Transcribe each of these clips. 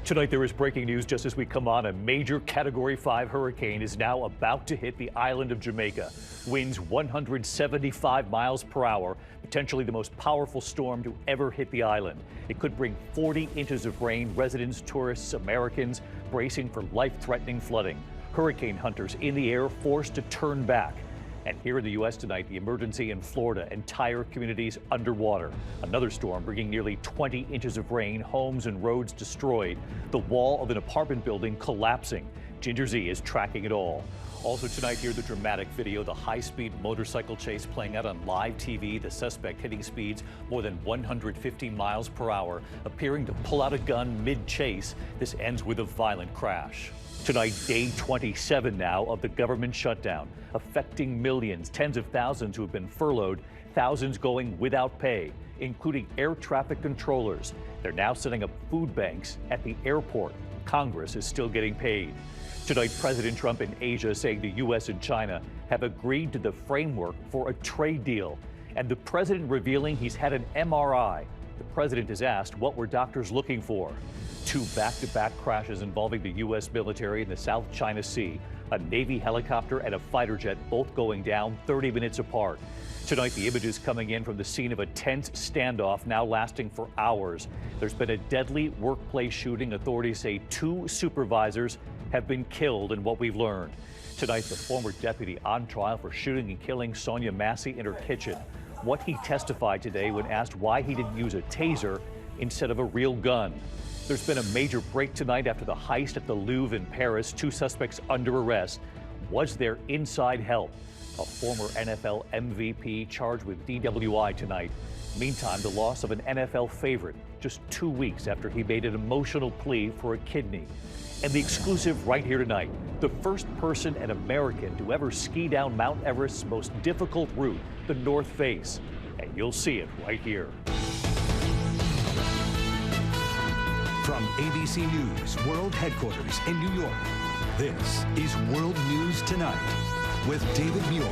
Tonight, there is breaking news just as we come on. A major Category 5 hurricane is now about to hit the island of Jamaica. Winds 175 miles per hour, potentially the most powerful storm to ever hit the island. It could bring 40 inches of rain. Residents, tourists, Americans bracing for life-threatening flooding. Hurricane hunters in the air forced to turn back. And here in the U.S. tonight, the emergency in Florida, entire communities underwater. Another storm bringing nearly 20 inches of rain, homes and roads destroyed, the wall of an apartment building collapsing. Ginger Zee is tracking it all. Also tonight, here the dramatic video, the high-speed motorcycle chase playing out on live TV, the suspect hitting speeds more than 150 miles per hour, appearing to pull out a gun mid-chase. This ends with a violent crash. Tonight, day 27 now of the government shutdown, affecting millions, tens of thousands who have been furloughed, thousands going without pay, including air traffic controllers. They're now setting up food banks at the airport. Congress is still getting paid. Tonight, President Trump in Asia saying the U.S. and China have agreed to the framework for a trade deal. And the president revealing he's had an MRI. The president is asked, what were doctors looking for? Two back-to-back crashes involving the U.S. military in the South China Sea. A Navy helicopter and a fighter jet both going down 30 minutes apart. Tonight, the images coming in from the scene of a tense standoff now lasting for hours. There's been a deadly workplace shooting. Authorities say 2 supervisors have been killed in what we've learned. Tonight, the former deputy on trial for shooting and killing Sonya Massey in her kitchen. What he testified today when asked why he didn't use a taser instead of a real gun. There's been a major break tonight after the heist at the Louvre in Paris. 2 suspects under arrest. Was there inside help? A former NFL MVP charged with DWI tonight. Meantime, the loss of an NFL favorite just 2 weeks after he made an emotional plea for a kidney. And the exclusive right here tonight, the first person, an American, to ever ski down Mount Everest's most difficult route, the North Face. And you'll see it right here. From ABC News World Headquarters in New York, this is World News Tonight with David Muir.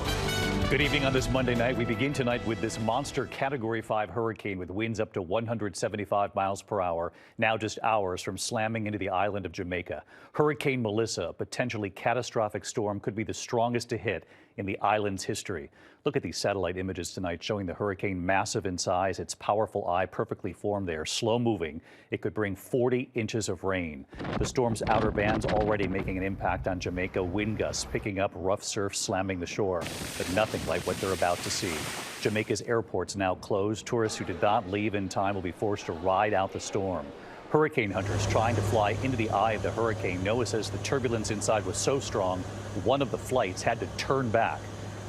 Good evening on this Monday night. We begin tonight with this monster Category 5 hurricane with winds up to 175 miles per hour, now just hours from slamming into the island of Jamaica. Hurricane Melissa, a potentially catastrophic storm, could be the strongest to hit in the island's history. Look at these satellite images tonight showing the hurricane massive in size, its powerful eye perfectly formed there, slow moving. It could bring 40 inches of rain. The storm's outer bands already making an impact on Jamaica. Wind gusts picking up, rough surf slamming the shore, but nothing like what they're about to see. Jamaica's airports now closed. Tourists who did not leave in time will be forced to ride out the storm. Hurricane hunters trying to fly into the eye of the hurricane. NOAA says the turbulence inside was so strong, one of the flights had to turn back.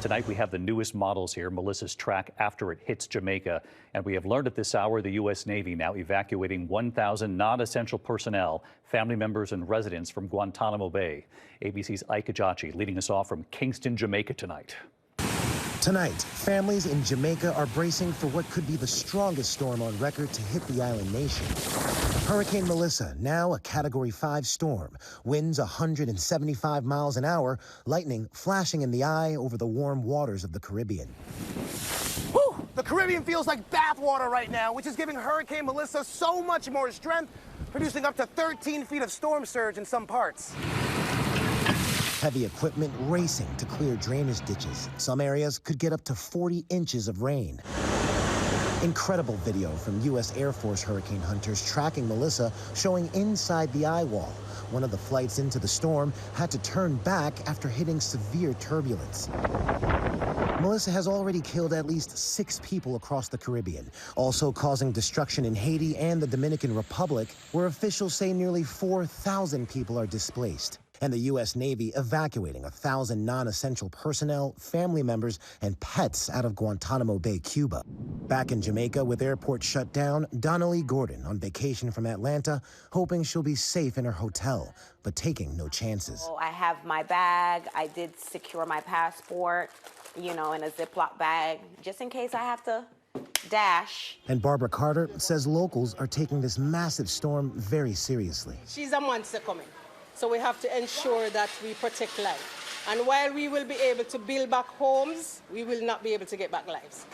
Tonight, we have the newest models here, Melissa's track after it hits Jamaica. And we have learned at this hour the U.S. Navy now evacuating 1,000 non-essential personnel, family members and residents from Guantanamo Bay. ABC's Ike Ejiochi leading us off from Kingston, Jamaica tonight. Tonight, families in Jamaica are bracing for what could be the strongest storm on record to hit the island nation. Hurricane Melissa, now a Category 5 storm. Winds 175 miles an hour, lightning flashing in the eye over the warm waters of the Caribbean. Whew, the Caribbean feels like bathwater right now, which is giving Hurricane Melissa so much more strength, producing up to 13 feet of storm surge in some parts. Heavy equipment racing to clear drainage ditches. Some areas could get up to 40 inches of rain. Incredible video from U.S. Air Force hurricane hunters tracking Melissa, showing inside the eye wall. One of the flights into the storm had to turn back after hitting severe turbulence. Melissa has already killed at least 6 people across the Caribbean, also causing destruction in Haiti and the Dominican Republic, where officials say nearly 4,000 people are displaced. And the U.S. Navy evacuating 1,000 non-essential personnel, family members, and pets out of Guantanamo Bay, Cuba. Back in Jamaica with airports shut down, Donnelly Gordon on vacation from Atlanta, hoping she'll be safe in her hotel, but taking no chances. Oh, I have my bag. I did secure my passport, you know, in a Ziploc bag, just in case I have to dash. And Barbara Carter says locals are taking this massive storm very seriously. She's a monster coming. So we have to ensure that we protect life. And while we will be able to build back homes, we will not be able to get back lives.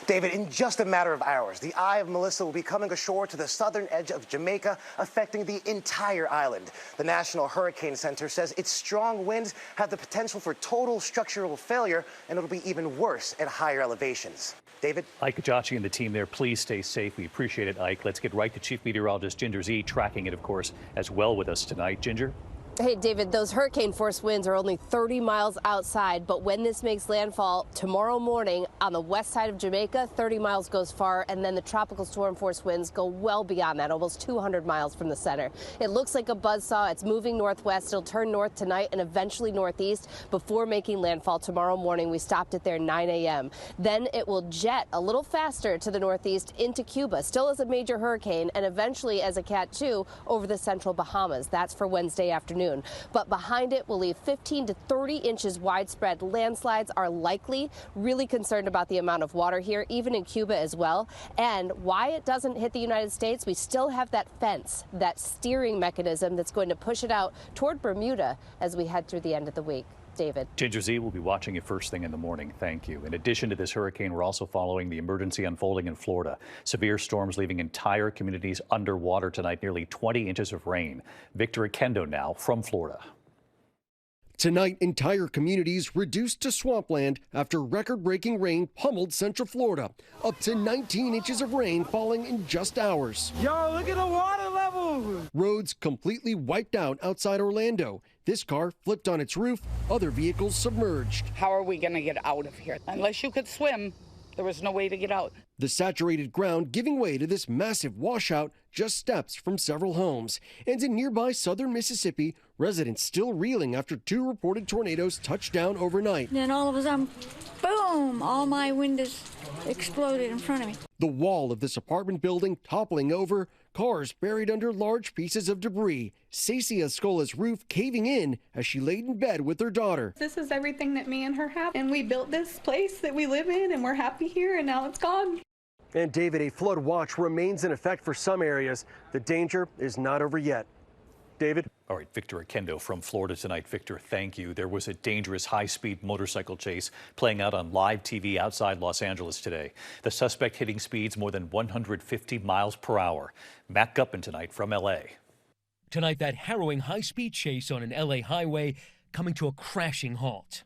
David, in just a matter of hours, the Eye of Melissa will be coming ashore to the southern edge of Jamaica, affecting the entire island. The National Hurricane Center says its strong winds have the potential for total structural failure, and it'll be even worse at higher elevations. David? Ike Ejiochi and the team there, please stay safe. We appreciate it, Ike. Let's get right to Chief Meteorologist Ginger Zee, tracking it, of course, as well with us tonight. Ginger? Hey, David, those hurricane force winds are only 30 miles outside, but when this makes landfall tomorrow morning on the west side of Jamaica, 30 miles goes far, and then the tropical storm force winds go well beyond that, almost 200 miles from the center. It looks like a buzzsaw. It's moving northwest. It'll turn north tonight and eventually northeast before making landfall tomorrow morning. We stopped it there 9 a.m. Then it will jet a little faster to the northeast into Cuba, still as a major hurricane, and eventually as a Cat 2 over the central Bahamas. That's for Wednesday afternoon. But behind it will leave 15 to 30 inches widespread. Landslides are likely. Really concerned about the amount of water here, even in Cuba as well. And why it doesn't hit the United States, we still have that fence, that steering mechanism that's going to push it out toward Bermuda as we head through the end of the week. David. Ginger Zee will be watching it first thing in the morning. Thank you. In addition to this hurricane, we're also following the emergency unfolding in Florida. Severe storms leaving entire communities underwater tonight, nearly 20 inches of rain. Victor Akendo now from Florida. Tonight, entire communities reduced to swampland after record-breaking rain pummeled Central Florida. Up to 19 inches of rain falling in just hours. Yo, look at the water level! Roads completely wiped out outside Orlando. This car flipped on its roof, other vehicles submerged. How are we going to get out of here? Unless you could swim, there was no way to get out. The saturated ground giving way to this massive washout just steps from several homes. And in nearby southern Mississippi, residents still reeling after 2 reported tornadoes touched down overnight. Then all of a sudden, boom, all my windows exploded in front of me. The wall of this apartment building toppling over, cars buried under large pieces of debris. Stacey Escola's roof caving in as she laid in bed with her daughter. This is everything that me and her have, and we built this place that we live in, and we're happy here, and now it's gone. And David, a flood watch remains in effect for some areas. The danger is not over yet. David? All right, Victor Akendo from Florida tonight. Victor, thank you. There was a dangerous high-speed motorcycle chase playing out on live TV outside Los Angeles today. The suspect hitting speeds more than 150 miles per hour. Matt Gutman tonight from L.A. Tonight, that harrowing high-speed chase on an L.A. highway coming to a crashing halt.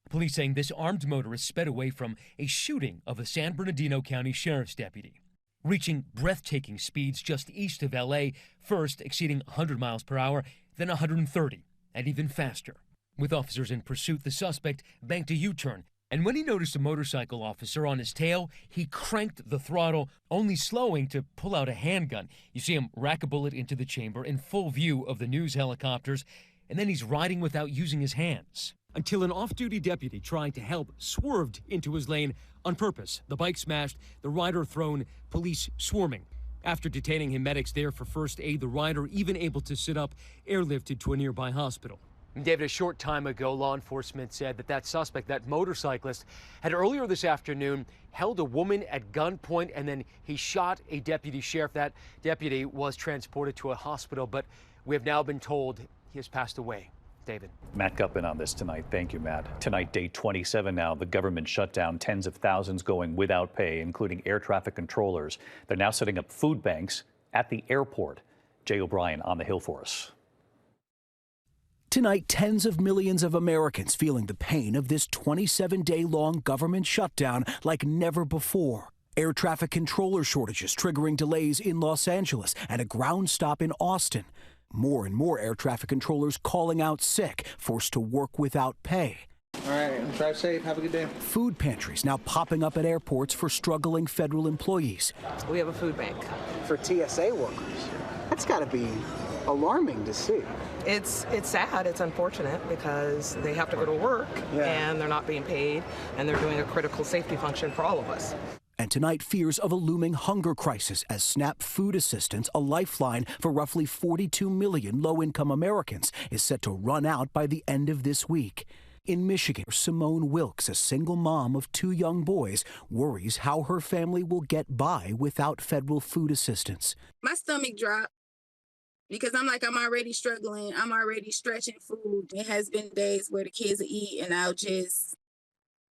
Police saying this armed motorist sped away from a shooting of a San Bernardino County Sheriff's deputy, reaching breathtaking speeds just east of L.A., first exceeding 100 miles per hour, then 130, and even faster. With officers in pursuit, the suspect banked a U-turn, and when he noticed a motorcycle officer on his tail, he cranked the throttle, only slowing to pull out a handgun. You see him rack a bullet into the chamber in full view of the news helicopters, and then he's riding without using his hands. Until an off-duty deputy trying to help swerved into his lane on purpose. The bike smashed, the rider thrown, police swarming. After detaining him, medics there for first aid, the rider even able to sit up, airlifted to a nearby hospital. David, a short time ago, law enforcement said that suspect, that motorcyclist, had earlier this afternoon held a woman at gunpoint, and then he shot a deputy sheriff. That deputy was transported to a hospital, but we have now been told he has passed away. David. Matt Gutman on this tonight. Thank you, Matt. Tonight, day 27 now, the government shut down, tens of thousands going without pay, including air traffic controllers. They're now setting up food banks at the airport. Jay O'Brien on the Hill for us. Tonight, tens of millions of Americans feeling the pain of this 27-day-long government shutdown like never before. Air traffic controller shortages triggering delays in Los Angeles and a ground stop in Austin. More and more air traffic controllers calling out sick, forced to work without pay. All right, drive safe. Have a good day. Food pantries now popping up at airports for struggling federal employees. We have a food bank. For TSA workers, that's got to be alarming to see. It's sad. It's unfortunate because they have to go to work and they're not being paid and they're doing a critical safety function for all of us. And tonight, fears of a looming hunger crisis as SNAP food assistance, a lifeline for roughly 42 million low-income Americans, is set to run out by the end of this week. In Michigan, Simone Wilkes, a single mom of 2 young boys, worries how her family will get by without federal food assistance. My stomach dropped because I'm already struggling. I'm already stretching food. It has been days where the kids will eat and I'll just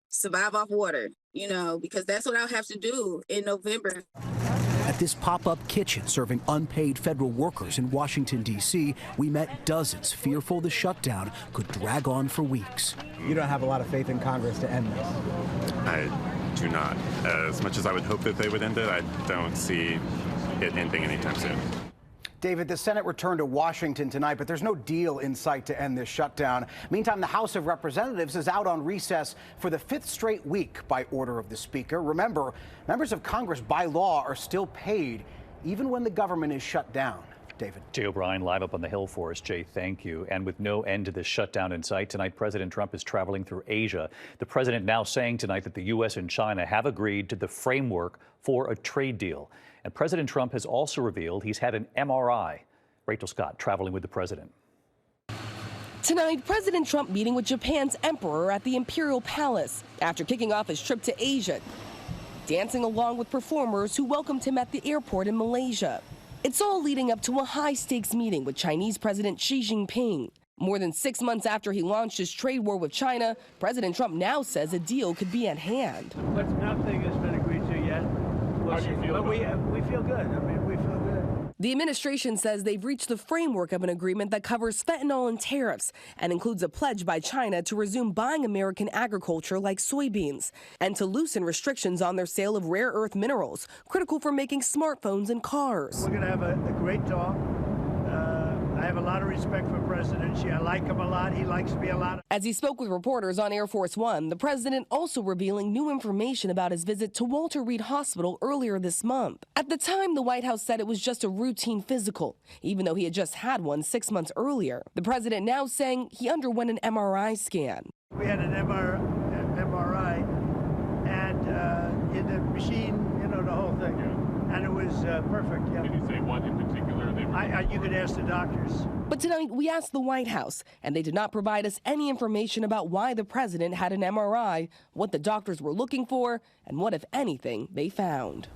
survive off water, because that's what I'll have to do in November. At this pop-up kitchen serving unpaid federal workers in Washington, D.C., we met dozens fearful the shutdown could drag on for weeks. You don't have a lot of faith in Congress to end this? I do not. As much as I would hope that they would end it, I don't see it ending anytime soon. David, the Senate returned to Washington tonight, but there's no deal in sight to end this shutdown. Meantime, the House of Representatives is out on recess for the 5th straight week by order of the Speaker. Remember, members of Congress by law are still paid even when the government is shut down. David. Jay O'Brien live up on the Hill for us. Jay, thank you. And with no end to this shutdown in sight, tonight President Trump is traveling through Asia. The president now saying tonight that the U.S. and China have agreed to the framework for a trade deal. And President Trump has also revealed he's had an MRI. Rachel Scott traveling with the president. Tonight, President Trump meeting with Japan's emperor at the Imperial Palace after kicking off his trip to Asia, dancing along with performers who welcomed him at the airport in Malaysia. It's all leading up to a high-stakes meeting with Chinese President Xi Jinping. More than 6 months after he launched his trade war with China, President Trump now says a deal could be at hand. But nothing has been agreed to yet. How do you feel? But we feel good. I mean, we feel good. The administration says they've reached the framework of an agreement that covers fentanyl and tariffs and includes a pledge by China to resume buying American agriculture like soybeans and to loosen restrictions on their sale of rare earth minerals, critical for making smartphones and cars. We're going to have a great talk. I have a lot of respect for President Xi. I like him a lot. He likes me a lot. As he spoke with reporters on Air Force One, the president also revealing new information about his visit to Walter Reed Hospital earlier this month. At the time, the White House said it was just a routine physical, even though he had just had one 6 months earlier. The president now saying he underwent an MRI scan. We had an MRI, and in the machine, the whole thing. Yeah. And it was perfect. Yeah. Did he say what in particular? You could ask the doctors. But tonight we asked the White House, and they did not provide us any information about why the president had an MRI, what the doctors were looking for, and what, if anything, they found.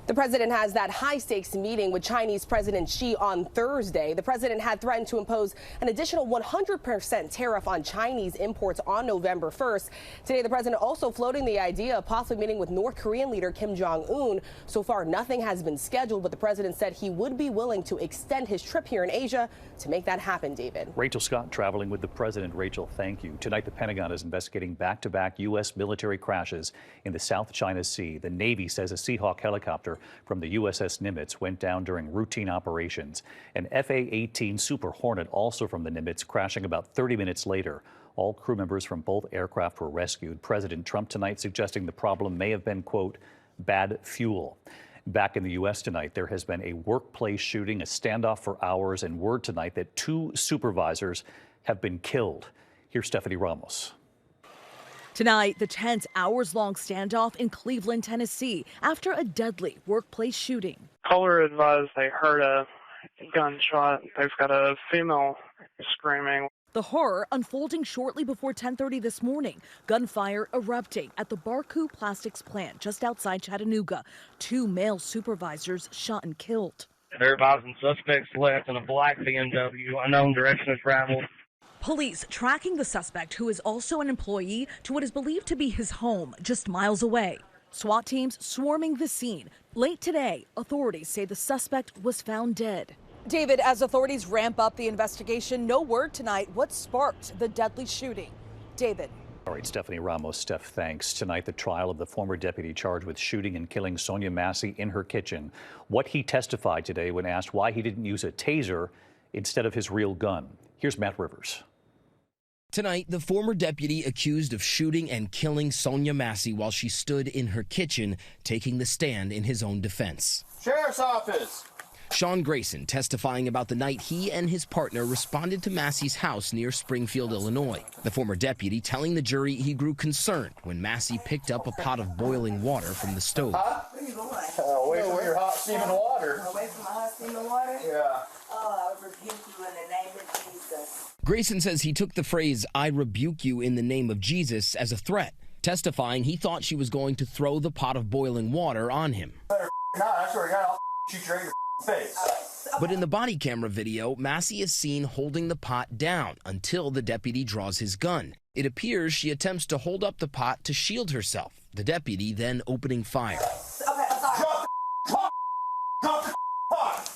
The president has that high-stakes meeting with Chinese President Xi on Thursday. The president had threatened to impose an additional 100% tariff on Chinese imports on November 1st. Today, the president also floating the idea of possibly meeting with North Korean leader Kim Jong-un. So far, nothing has been scheduled, but the president said he would be willing to extend his trip here in Asia to make that happen, David. Rachel Scott traveling with the president. Rachel, thank you. Tonight, the Pentagon is investigating back-to-back U.S. military crashes in the South China Sea. The Navy says a Seahawk helicopter from the USS Nimitz went down during routine operations. An FA-18 Super Hornet, also from the Nimitz, crashing about 30 minutes later. All crew members from both aircraft were rescued. President Trump tonight suggesting the problem may have been, quote, bad fuel. Back in the U.S. tonight, there has been a workplace shooting, a standoff for hours, and word tonight that 2 supervisors have been killed. Here's Stephanie Ramos. Tonight, the tense hours-long standoff in Cleveland, Tennessee, after a deadly workplace shooting. Caller advised they heard a gunshot. They've got a female screaming. The horror unfolding shortly before 10:30 this morning. Gunfire erupting at the Barku Plastics plant just outside Chattanooga. 2 male supervisors shot and killed. They're advising suspects left in a black BMW, unknown direction of travel. Police tracking the suspect, who is also an employee, to what is believed to be his home just miles away. SWAT teams swarming the scene. Late today, authorities say the suspect was found dead. David, as authorities ramp up the investigation, no word tonight what sparked the deadly shooting. David. All right, Stephanie Ramos. Steph, thanks. Tonight, the trial of the former deputy charged with shooting and killing Sonya Massey in her kitchen. What he testified today when asked why he didn't use a taser instead of his real gun. Here's Matt Rivers. Tonight, the former deputy accused of shooting and killing Sonya Massey while she stood in her kitchen, taking the stand in his own defense. Sheriff's Office. Sean Grayson testifying about the night he and his partner responded to Massey's house near Springfield, Illinois. The former deputy telling the jury he grew concerned when Massey picked up a pot of boiling water from the stove. Away from your hot steaming water. Away from my hot steaming water? Yeah. Oh, I rebuke you in the name of Jesus. Grayson says he took the phrase, "I rebuke you in the name of Jesus," as a threat, testifying he thought she was going to throw the pot of boiling water on him. I swear to God, I'll shoot you right in your face. But in the body camera video, Massey is seen holding the pot down until the deputy draws his gun. It appears she attempts to hold up the pot to shield herself, the deputy then opening fire. Okay, I'm sorry. Drop the pot!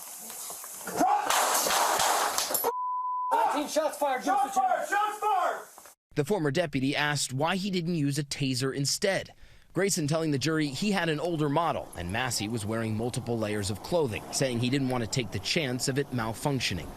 19 shots fired. Shots fired! Shots fired! The former deputy asked why he didn't use a taser instead. Grayson telling the jury he had an older model and Massey was wearing multiple layers of clothing, saying he didn't want to take the chance of it malfunctioning.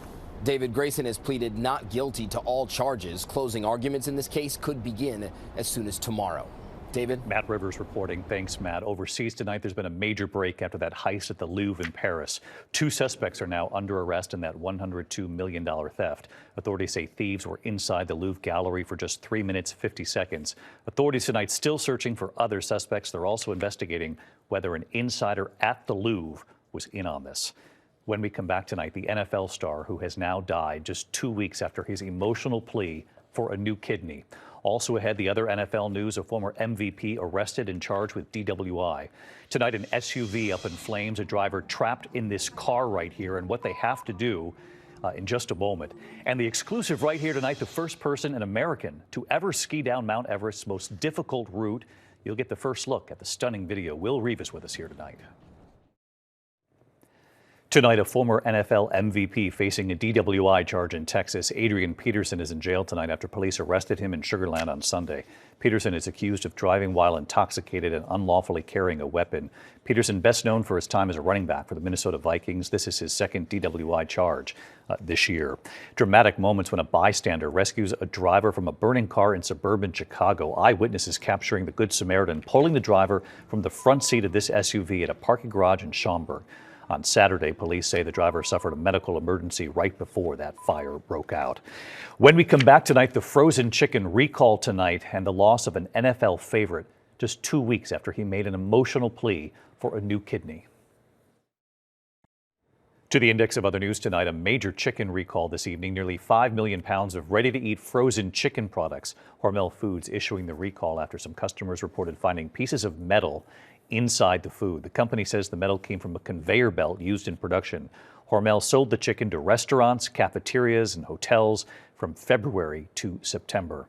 David, Grayson has pleaded not guilty to all charges. Closing arguments in this case could begin as soon as tomorrow. David? Matt Rivers reporting. Thanks, Matt. Overseas tonight, there's been a major break after that heist at the Louvre in Paris. 2 suspects are now under arrest in that $102 million theft. Authorities say thieves were inside the Louvre gallery for just 3 minutes, 50 seconds. Authorities tonight still searching for other suspects. They're also investigating whether an insider at the Louvre was in on this. When we come back tonight, the NFL star who has now died just 2 weeks after his emotional plea for a new kidney. Also ahead, the other NFL news, a former MVP arrested and charged with DWI. Tonight, an SUV up in flames, a driver trapped in this car right here, and what they have to do in just a moment. And the exclusive right here tonight, the first person, an American, to ever ski down Mount Everest's most difficult route. You'll get the first look at the stunning video. Will Reeve is with us here tonight. Tonight, a former NFL MVP facing a DWI charge in Texas. Adrian Peterson is in jail tonight after police arrested him in Sugar Land on Sunday. Peterson is accused of driving while intoxicated and unlawfully carrying a weapon. Peterson, best known for his time as a running back for the Minnesota Vikings. This is his second DWI charge this year. Dramatic moments when a bystander rescues a driver from a burning car in suburban Chicago. Eyewitnesses capturing the Good Samaritan pulling the driver from the front seat of this SUV at a parking garage in Schaumburg. On Saturday, police say the driver suffered a medical emergency right before that fire broke out. When we come back tonight, the frozen chicken recall tonight and the loss of an NFL favorite just 2 weeks after he made an emotional plea for a new kidney. To the index of other news tonight, a major chicken recall this evening. Nearly 5 million pounds of ready-to-eat frozen chicken products. Hormel Foods issuing the recall after some customers reported finding pieces of metal inside the food. The company says the metal came from a conveyor belt used in production. Hormel sold the chicken to restaurants, cafeterias, and hotels from February to September.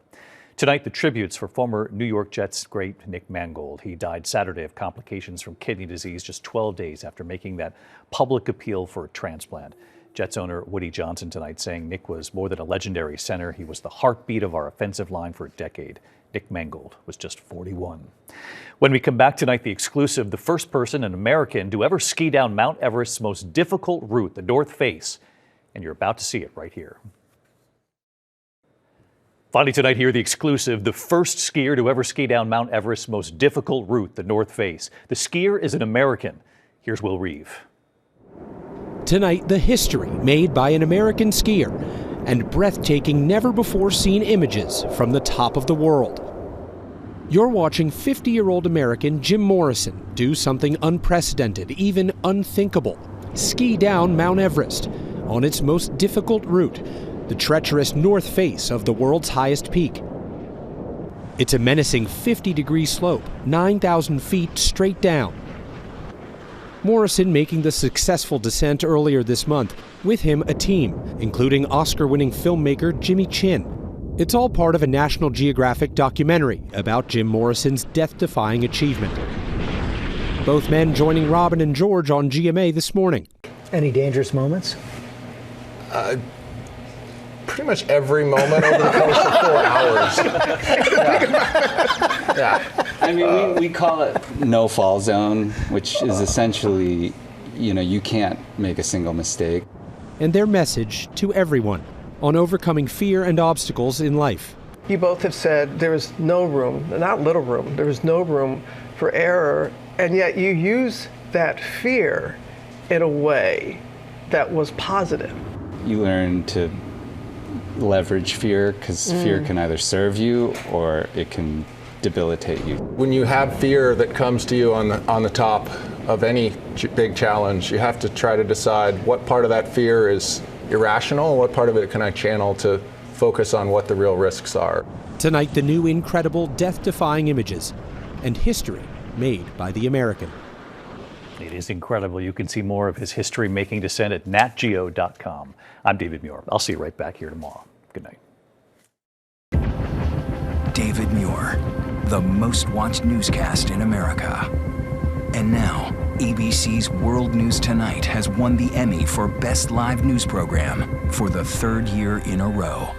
Tonight, the tributes for former New York Jets great Nick Mangold. He died Saturday of complications from kidney disease just 12 days after making that public appeal for a transplant. Jets owner Woody Johnson tonight saying Nick was more than a legendary center. He was the heartbeat of our offensive line for a decade. Nick Mangold was just 41. When we come back tonight, the exclusive, the first person, an American, to ever ski down Mount Everest's most difficult route, the North Face. And you're about to see it right here. Finally tonight here, the exclusive, the first skier to ever ski down Mount Everest's most difficult route, the North Face. The skier is an American. Here's Will Reeve. Tonight, the history made by an American skier and breathtaking, never-before-seen images from the top of the world. You're watching 50-year-old American Jim Morrison do something unprecedented, even unthinkable. Ski down Mount Everest on its most difficult route, the treacherous north face of the world's highest peak. It's a menacing 50-degree slope, 9,000 feet straight down. Morrison making the successful descent earlier this month, with him a team, including Oscar-winning filmmaker Jimmy Chin. It's all part of a National Geographic documentary about Jim Morrison's death-defying achievement. Both men joining Robin and George on GMA this morning. Any dangerous moments? Pretty much every moment over the course of 4 hours. Yeah. I mean, we call it no-fall zone, which is essentially, you can't make a single mistake. And their message to everyone on overcoming fear and obstacles in life. You both have said there is no room, not little room, there is no room for error, and yet you use that fear in a way that was positive. You learn to leverage fear, because fear can either serve you or it can debilitate you. When you have fear that comes to you on the top of any big challenge, you have to try to decide what part of that fear is irrational, what part of it can I channel to focus on what the real risks are. Tonight, the new incredible death-defying images and history made by the American. It is incredible. You can see more of his history-making descent at natgeo.com. I'm David Muir. I'll see you right back here tomorrow. Good night. David Muir, the most watched newscast in America. And now, ABC's World News Tonight has won the Emmy for Best Live News Program for the third year in a row.